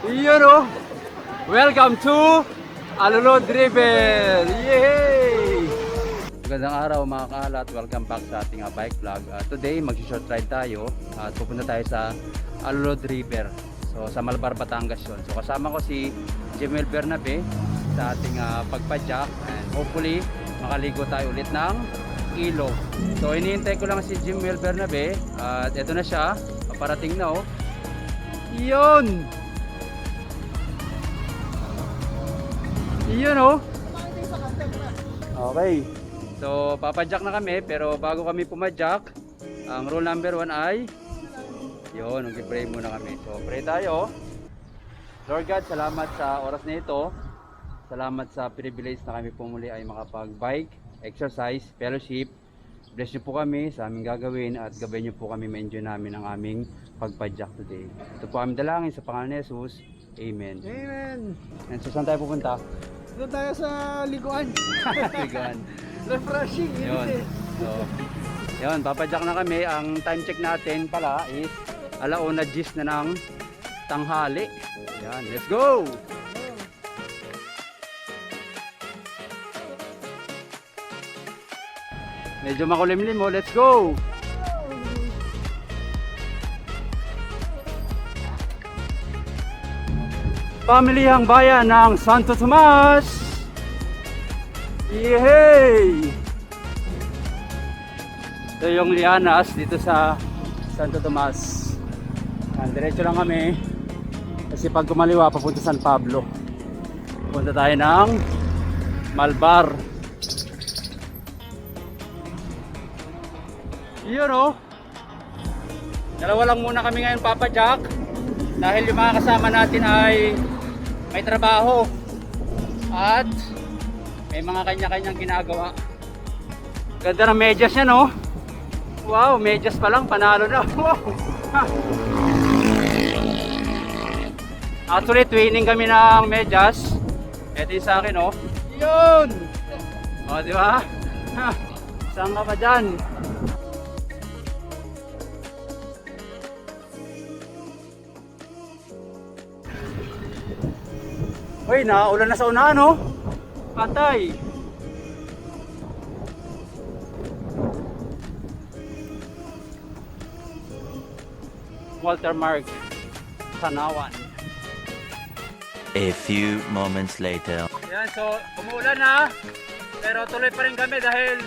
Yun o. Welcome to Alulod River. Yay! Magandang araw mga kahalat. Welcome back sa ating bike vlog. Today mag-short ride tayo at pupunta tayo sa Alulod River. So sa Malbar, Batangas yun. So kasama ko si Jemel Bernabe sa ating pagpadyak. And hopefully makaligo tayo ulit ng ilog. So iniintay ko lang si Jemel Bernabe at eto na siya. Paparating na oh. Yun! Yun oh. Okay. So papadyak na kami, pero bago kami pumadyak, ang rule number 1 ay yun, mag-pray muna kami. So pray tayo. Lord God, salamat sa oras na ito. Salamat sa privilege na kami pumuli ay makapag-bike, exercise, fellowship. Bless niyo po kami sa aming gagawin at gabayan niyo po kami ma-enjoy namin ang aming pagpadyak today. Ito po aming dalangin sa pangalan ni Jesus. Amen. Amen. And so saan tayo pupunta? Doon tayo sa liguan. Ligan. Refreshing. Yun. So, yun, papadyak na kami. Ang time check natin pala is 1:10 na ng tanghali. Yan, let's go! Medyo makulimlim mo, let's go! Pamilihang bayan ng Santo Tomas. Yehey! Ito yung lianas dito sa Santo Tomas. Diretso lang kami kasi pag kumaliwa papunta San Pablo. Punta tayo ng Malbar. Yun o. Dalawa lang muna kami ngayon papadyak dahil yung mga kasama natin ay may trabaho at may mga kanya-kanyang ginagawa. Ganda ng medyas yan oh. Wow, medyas pa lang panalo na. Wow. Actually twinning kami ng medyas. Ito yung sa akin oh. Yun. O diba? Saan ka pa dyan? Uy, naulan na sa unahan oh. Patay. Watermark Sanawan. A few moments later. Yan, so umuulan na. Pero tuloy pa rin kami dahil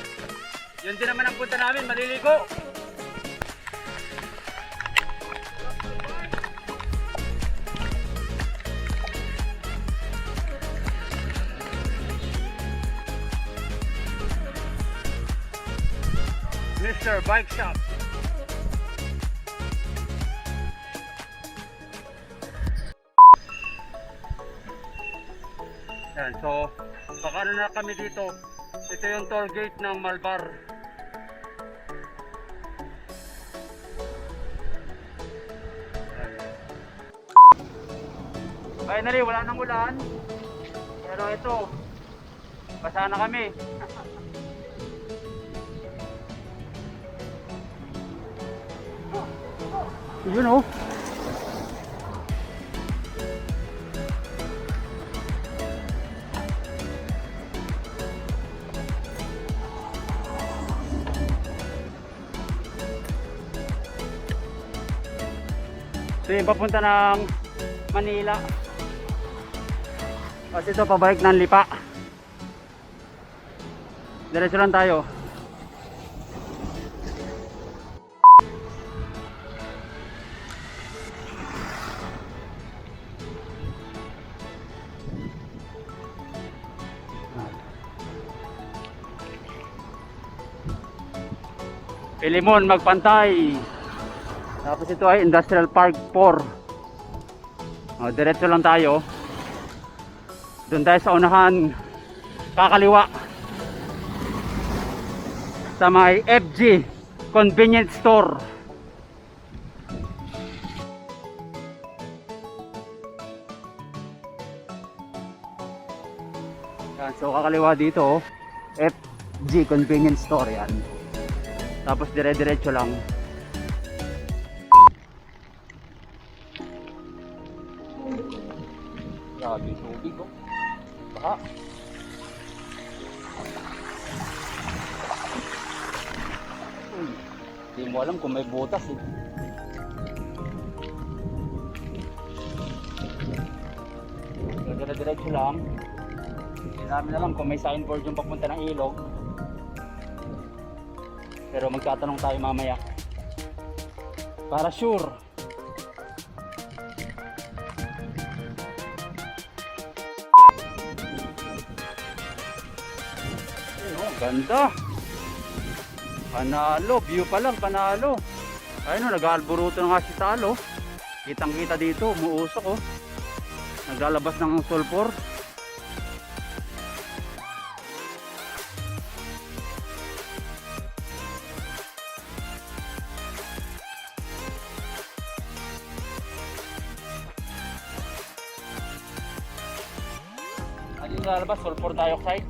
yun din naman ang punta namin, maliligo. Mr. Bike Shop. Yan, so pakano na kami dito. Ito yung toll gate ng Malbar. Finally, wala nang ulan. Pero ito, basa na kami. Yun oh. Ito yung papunta ng Manila. Kasi ito pabalik ng Lipa. Diretso lang tayo. Pilimon magpantay. Tapos ito ay Industrial Park 4. Diretso lang tayo. Doon tayo sa unahan, kakaliwa sa may FG Convenience Store. Yan, so kakaliwa dito FG Convenience Store yan. Tapos dire-diretso lang. Grabe yung tubig oh. Baka. Uy, hindi mo alam kung may butas eh. Dire-diretso lang. Hindi namin alam kung may signboard yung papunta ng ilog. Pero magtatanong tayo mamaya. Para sure. Oh, ganda. Panalo, view pa lang, panalo. Ayun o, nag-aalburuto na nga si Talo. Kitang kita dito, umuusok oh. Naglalabas ng sulfur. Ano yung lalabas? Sulfur dioxide?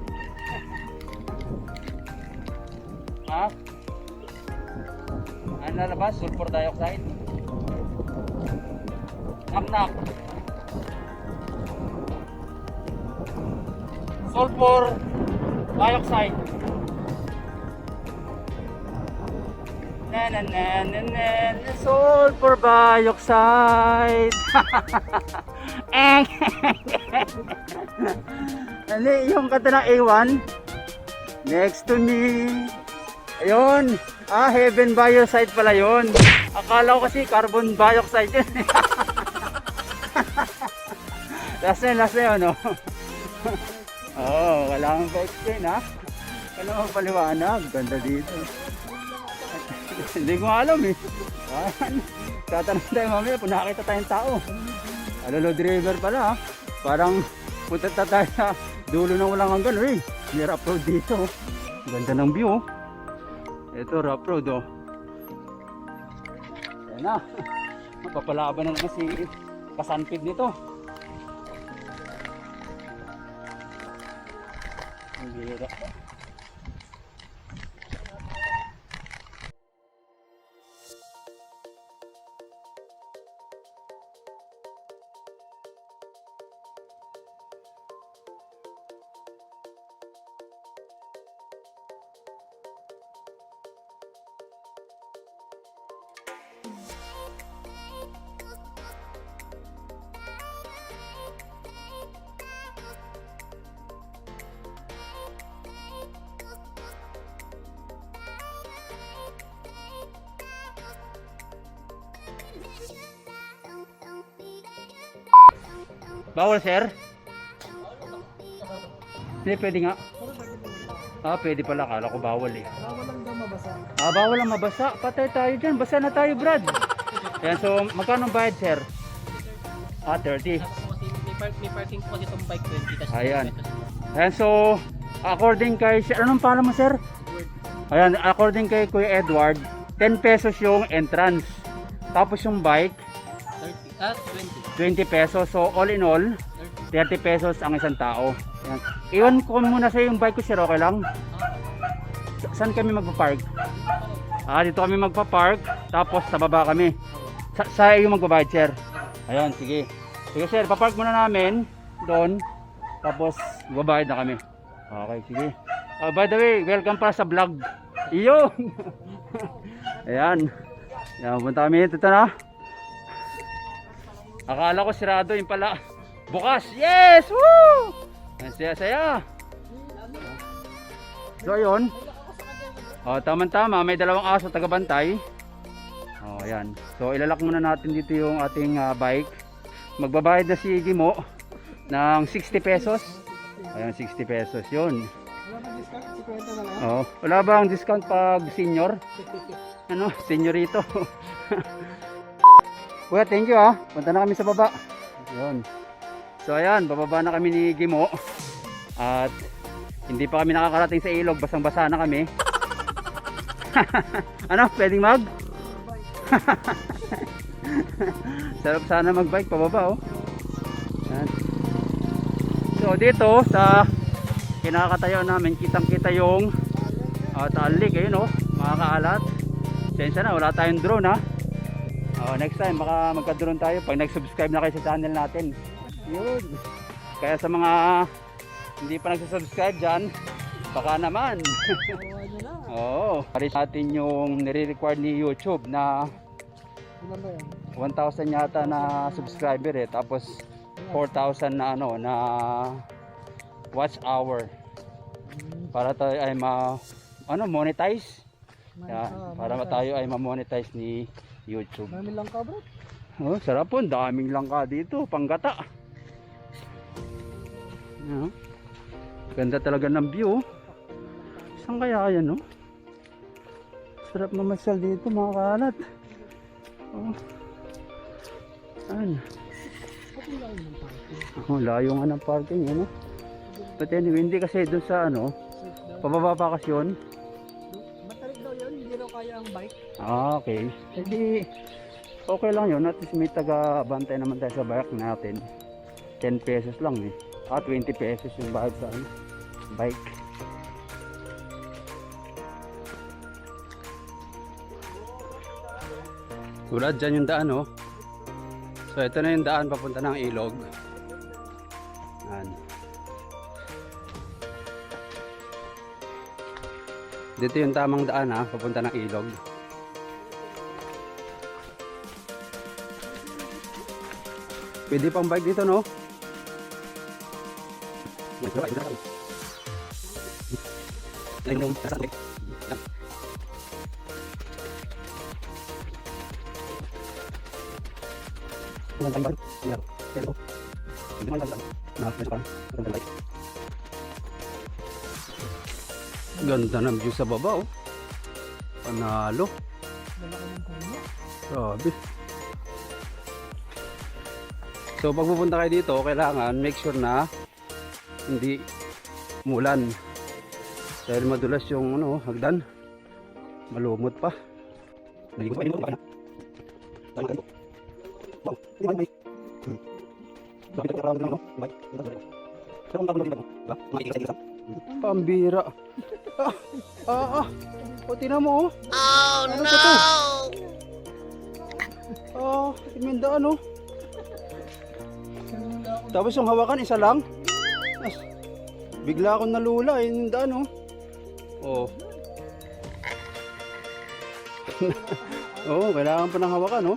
Ha? Ano lalabas? Sulfur dioxide? Knock. Sulfur dioxide. Sulfur dioxide. Ano yung kata ng A1? Next to me. Ayun. Heaven dioxide pala yun. Akala ko kasi carbon dioxide yun. Last na yun, no? Oh, wala kang pa-explain ha. Wala kang paliwanag. Ganda dito. Hindi ko alam eh. Tatanong tayo mamaya kung nakakita tayong tao. Alulod River pala ha. Parang punta tayo sa dulo ng walang hanggan eh. May rough road dito. Ganda ng view. Ito rough road oh. Ayan na. Mapapalaban na naman si kasanpid nito. Ang bira. Bawal sir? Hindi pwede nga. Pwede pala, kala ko bawal eh. Bawal lang daw mabasa. Bawal lang mabasa. Patay tayo dyan, basa na tayo Brad. Ayan, so magkano ang bayad sir? 30. May parking po itong bike 20 kasi Ayan. Ayan, so according kay anong pala mo sir? Ayan, according kay Kuya Edward, 10 pesos yung entrance. Tapos yung bike 20 pesos. So all in all 30 pesos ang isang tao. Ayan. Iwan ko muna sa yung bike ko sir, okay lang? Saan kami magpa-park? Dito kami magpa-park. Tapos sa baba kami. Sa yung magbabayad sir. Ayan, sige. Sige sir, papark muna namin doon. Tapos magbabayad na kami. Okay, sige. By the way, welcome pa sa vlog. Iyo. Ayan. Ayan, punta kami dito na. Akala ko sirado yung pala. Bukas. Yes! Woo! Ang saya-saya. So ayun. Tama-tama, may dalawang aso tagabantay. Ayan. So ilalak muna natin dito yung ating bike. Magbabayad na si Gimo ng 60 pesos. Ayan, 60 pesos yun. Wala bang discount? 50 na lang. Wala bang discount pag senior? Ano? Senyorito. Kuya, thank you ha. Punta na kami sa baba. Ayun. So ayan, bababa na kami ni Gimo. At hindi pa kami nakakarating sa ilog, basang-basa na kami. Ano? Pwedeng mag? Sarap sana magbike pababa oh. Ayan. So dito sa kinakatayo namin, kitang-kita yung talik, ayun oh, mga kaalat. Sensya na, wala tayong drone ha. Next time baka magka-drone tayo pag nag-subscribe na kayo sa channel natin. Yun. Kaya sa mga hindi pa nagsasubscribe dyan, baka naman. Kawawa nyo na. Oo. Paris natin yung nire-require ni YouTube na Ilan ba yan? 1,000 yata na subscriber eh. Tapos 4,000 na ano na watch hour. Para tayo ay monetize. Para tayo ay ma-monetize ni YouTube. Dami lang ka, bro. Oh, sarap po, daming langka dito, panggata. Ganda talaga ng view. Saan kaya yan, no? Sarap mamasyal dito, mga kalat. Oh. Saan? Oh, layo nga ng parking, ano? But anyway, hindi kasi doon sa ano, pababa pa kasi yun. Matarik daw yun, hindi daw kaya ang bike. Okay. Hindi, okay lang yun. At least may taga-bantay naman tayo sa bike natin. 10 pesos lang eh. 20 pesos yung bayad sa ano, bike. Tulad dyan yung daan, oh. So ito na yung daan papunta ng ilog. Yan. Dito yung tamang daan, ha, papunta ng ilog. Pwede pang bike dito, no? Ganda ng view sa baba, oh. Panalo. Lalaki ng puno. Grabe. So pag pupunta kayo dito, kailangan make sure na hindi umulan. Dahil madulas yung ano, hagdan. Malumot pa. Pambira. O tingnan mo, oh. Oh Ano no! Timindaan, oh. Tapos yung hawakan isa lang. Bigla akong nalula, yung daan, oh. Oh. Oo, kailangan pa ng hawakan, no?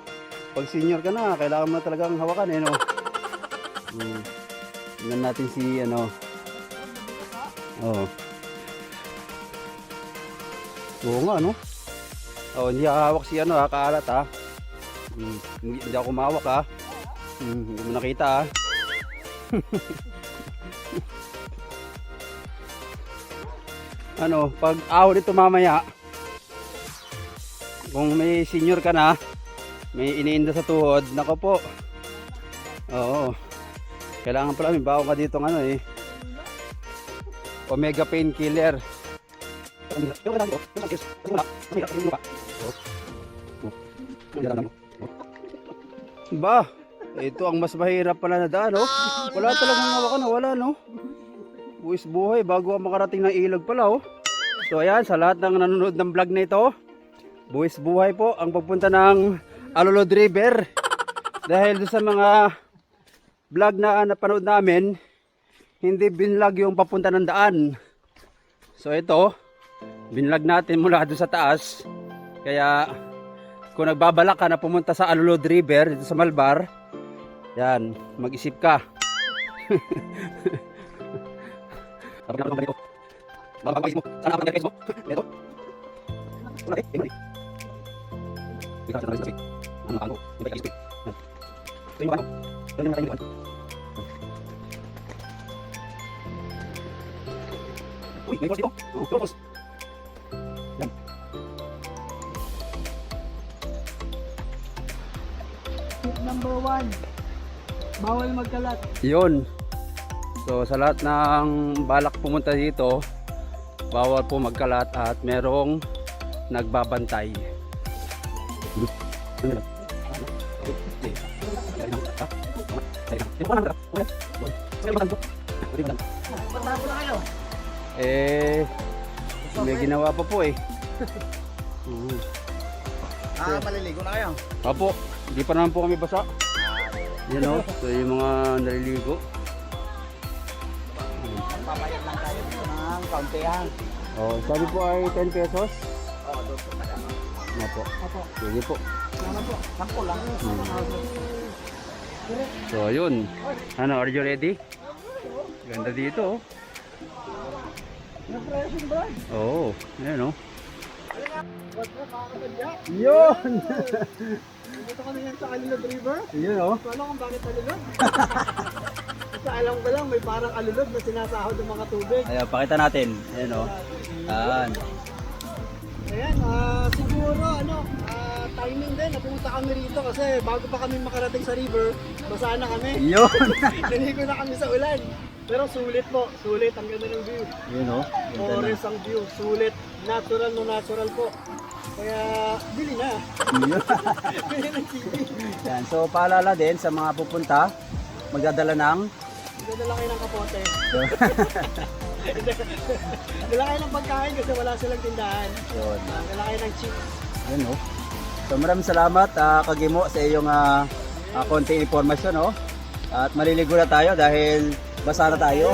Pag senior ka na, kailangan mo na talagang hawakan, eh, no? Tingnan natin si, ano. Oo. Oo nga, no? Oh, hindi hawak si, ano, ha, kaalat, ha? Hindi ako mawak, ha? Hindi mo nakita, ha? Ano, pag ahon ito mamaya, kung may senior ka na, may iniinda sa tuhod, nako po. Oo. Kailangan pala may baon ka dito ng ano eh. Omega painkiller. Ba, ito ang mas mahirap pala na daan, no? Wala talagang hawakan, wala, no? Buwis buhay bago ang makarating ng ilog pala, oh. So ayan, sa lahat ng nanonood ng vlog na ito, buwis buhay po ang pagpunta ng Alulod River. Dahil doon sa mga vlog na napanood namin, hindi binlog yung papunta ng daan. So ito, binlog natin mula doon sa taas. Kaya kung nagbabalak ka na pumunta sa Alulod River dito sa Malbar, yan, mag-isip ka. Tip number 1. Bawal magkalat. Yun. So sa lahat ng balak pumunta dito, bawal po magkalat at merong nagbabantay. May ginawa pa po eh. Maliligo na kayo? Opo, hindi pa naman po kami basa. Yan o, so yung mga naliligo. Magpabayad lang tayo dito ng kaunti ha. Oh, sabi po ay 10 pesos. Oo, doon po pala. Ano po? Opo. Sige po. Ano po? Sampo lang. So, ayun. Ano, are you ready? Ganda dito, oh. Refreshing bro. Oo, ayan, oh. What's up, makakatadya? Yun! Dito kami yan sa Alulod River. Yun, oh. Wala kung bakit Alulod. Kasi alam ko lang, may parang Alulod na sinasahod ng mga tubig. Ayan, pakita natin. Ayan, oh. Ayan. Ayan, siguro timing din, napunta kami rito kasi bago pa kami makarating sa river, basa na kami. Yun! Naligo na kami sa ulan. Pero sulit po, sulit, ang ganda ng view. Yun, oh. Ganda na. Forest ang view, sulit, natural no natural po. Kaya, bili na. Yun. Bili ng TV. Yan, so paalala din sa mga pupunta, magdadala ng Magdala kayo ng kapote. Magdala kayo ng pagkain kasi wala silang tindahan. yun. Magdala kayo ng chips. Yun, oh. So maraming salamat Kagimo sa iyong konting informasyon, oh. At maliligo na tayo dahil basa na tayo.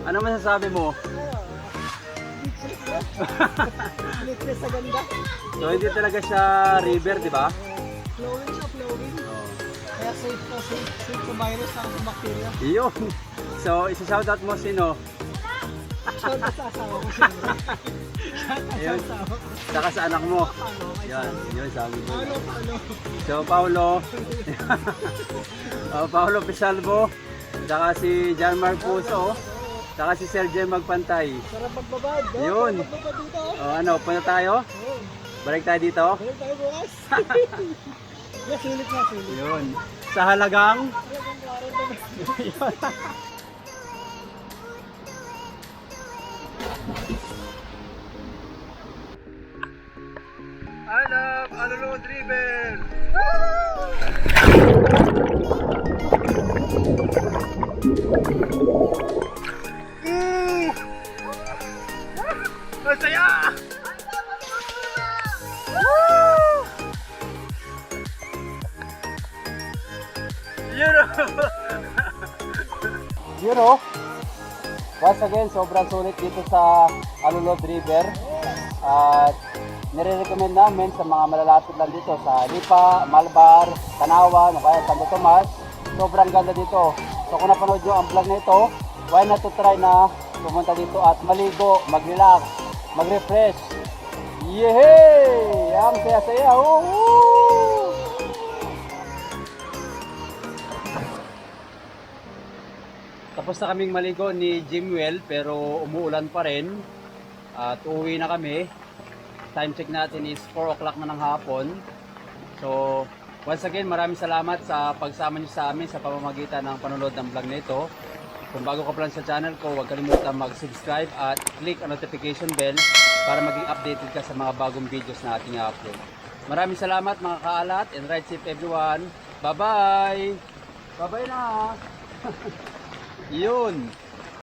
Ano masasabi mo? Litres sa ganda. So hindi talaga siya river, di ba? Flowing siya, flowing. Kaya safe na, safe sa virus sa bacteria. Iyon. So isa-shoutout mo sino? Shout out sa asawa ko siyempre. Shout out sa Ayun. asawa. Saka sa anak mo. Paano? Yan, yun sabi ko. Paano? So Paulo, Paulo Pisalvo, saka si John Marcuso, saka si Sergio Magpantay. Sarap magbabad. no? Yun. Sarap magbabad dito. Ano, punta tayo? Oo. Balik tayo dito? Balik tayo bukas. Yes, sulit na, sulit. Yun. Sa halagang? Talagang klaro to. I love Alulod River! Masaya! Yun o. Once again, sobrang sulit dito sa Alulod River. At nire-recommend namin sa mga malalapit lang dito sa Lipa, Malbar, Tanawan, o kaya Santo Tomas. Sobrang ganda dito. So kung napanood nyo ang vlog na ito, why not to try na pumunta dito at maligo, mag-relax, mag-refresh. Yehey! Ang saya-saya! Woohoo! Tapos na kaming maligo ni Jimwell pero umuulan pa rin at uuwi na kami. Time check natin is 4 o'clock na ng hapon. So once again maraming salamat sa pagsama niyo sa amin sa pamamagitan ng panonood ng vlog na ito. Kung bago ka pa lang sa channel ko, huwag kalimutan mag-subscribe at click ang notification bell para maging updated ka sa mga bagong videos na ating upload. Maraming salamat mga kaalat and ride safe everyone. Bye-bye! Bye-bye na! Yun!